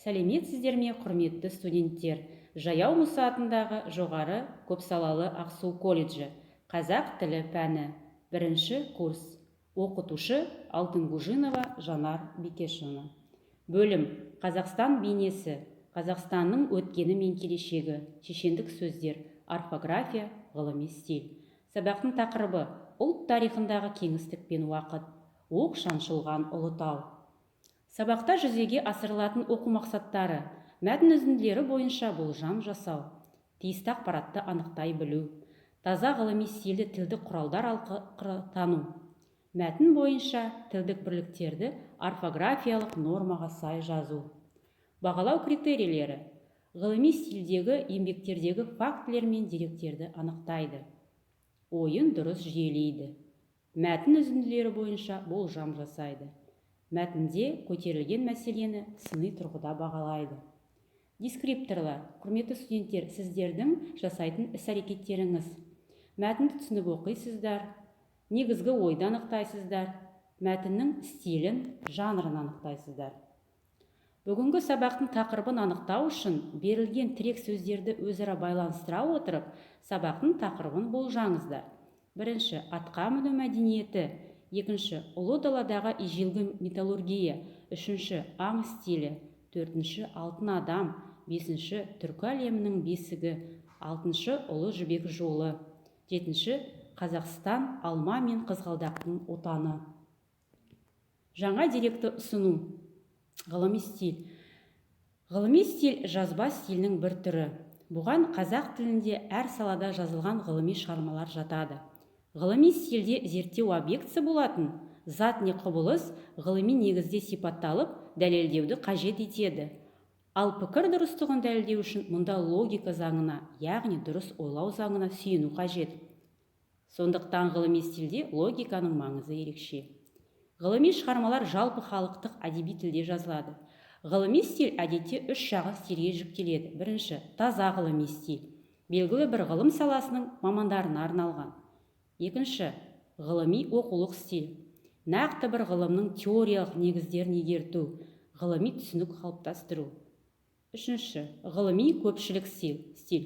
Сәлеметсіздер ме, құрметті студенттер? Жаяу Мұса атындағы жоғары көпсалалы Ақсу колледжі. Қазақ тілі пәні. Бірінші курс. Оқытушы Алтынгужинова Жанар Бекешевна. Бөлім Қазақстан бейнесі. Қазақстанның өткені мен келешегі. Шешендік сөздер. Орфография, ғылыми стиль. Сабақтың тақырыбы ұлт тарихындағы кеңістік пен уақыт. Оқ шаншылған ұлытау. Сабақта жүзеге асырылатын оқу мақсаттары: мәтін үзінділері бойынша болжам жасау, тиісті ақпаратты анықтай білу, таза ғылыми стильді тілдік құралдар арқылы тану, мәтін бойынша тілдік бірліктерді орфографиялық нормаға сай жазу. Бағалау критерийлері: ғылыми стильдегі еңбектердегі фактілер мен деректерді анықтайды. Ойын дұрыс жүйелейді. Мәтін үзінділері бойынша болжам жасайды. Мәтінде көтерілген мәселені сыни тұрғыда бағалайды. Дескрипторлар. Құрметті студенттер, сіздердің жасайтын іс-әрекеттеріңіз: мәтінді түсініп оқисыздар, негізгі ойды анықтайсыздар, мәтіннің стилін, жанрын анықтайсыздар. Бүгінгі сабақтың тақырыбын анықтау үшін берілген тірек сөздерді өзара байланыстыра отырып, сабақтың тақырыбын болжаңыздар. Бірінші, атқа міну мәдениеті. Екінші, ұлы даладағы ежелгі металлургия. Үшінші, аң стилі. Төртінші, алтын адам. Бесінші, түркі әлемінің бесігі. Алтыншы, ұлы жібек жолы. Жетінші, Қазақстан алма мен қызғалдақтың отаны. Жаңа деректі ұсыну. Ғылыми стиль. Ғылыми стиль жазба стилінің бір түрі. Бұған қазақ тілінде әр салада жазылған ғылыми шығармалар жатады. Ғылыми стильде зерттеу объектісі болатын зат не құбылыс ғылыми негізде сипатталып, дәлелдеуді қажет етеді. Ал пікір дұрыстығын дәлелдеу үшін мұнда логика заңына, яғни дұрыс ойлау заңына сүйену қажет. Сондықтан ғылыми стильде логиканың маңызы ерекше. Ғылыми шығармалар жалпы халықтық әдеби тілде жазылады. Ғылыми стиль әдетте үш жағы стильге жүктеледі. Бірінші, таза ғылыми стиль. Белгілі бір ғылым саласының мамандарына арналған. Екінші, ғылыми оқулық стиль. Нақты бір ғылымның теориялық негіздерін игерту, ғылыми түсінік қалыптастыру. Үшінші, ғылыми көпшілік стиль.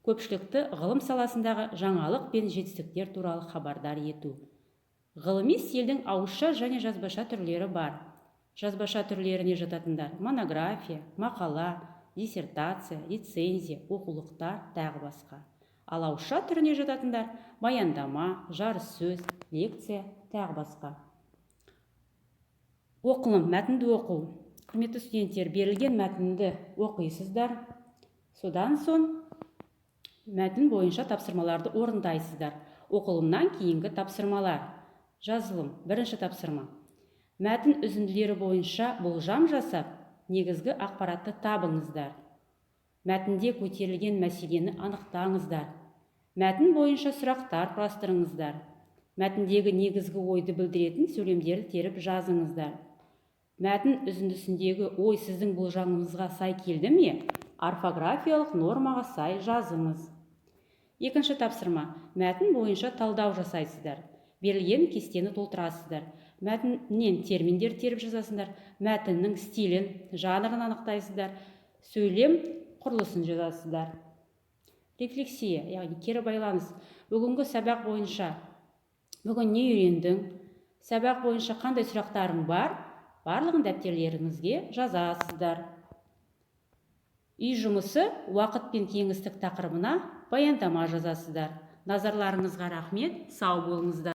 Көпшілікті ғылым саласындағы жаңалық пен жетістіктер туралы хабардар ету. Ғылыми стильдің ауызша және жазбаша түрлері бар. Жазбаша түрлеріне жататындар: монография, мақала, диссертация, рецензия, оқулықтар, тағы басқа. Ал ауызша түріне жататындар: баяндама, жарыссөз, лекция, тағы басқа. Оқылым, мәтінді оқу. Құрметті студенттер, берілген мәтінді оқисыздар. Содан соң мәтін бойынша тапсырмаларды орындайсыздар. Оқылымнан кейінгі тапсырмалар. Жазылым. Бірінші тапсырма. Мәтін үзінділері бойынша болжам жасап, негізгі ақпаратты табыңыздар. Мәтінде көтерілген мәселені анықтаңыздар. Мәтін бойынша сұрақтар құрастырыңыздар. Мәтіндегі негізгі ойды білдіретін сөйлемдерді теріп жазыңыздар. Мәтін үзіндісіндегі ой сіздің болжамыңызға сай келді ме? Орфографиялық нормаға сай жазыңыз. Екінші тапсырма. Мәтін бойынша талдау жасайсыздар. Берілген кестені толтырасыздар. Мәтіннен терминдер теріп жазасыздар. Мәтіннің стилін, жанрын анықтайсыздар. Сөйлем құрылысын жазасыздар. Рефлексия, яғни кері байланыс. Бүгінгі сабақ бойынша бүгін не үйрендің? Сабақ бойынша қандай сұрақтарың бар? Барлығын дәптерлеріңізге жазасыздар. Үй жұмысы уақыт пен кеңістік тақырыбына баяндама жазасыздар. Назарларыңызға рахмет, сау болыңыздар.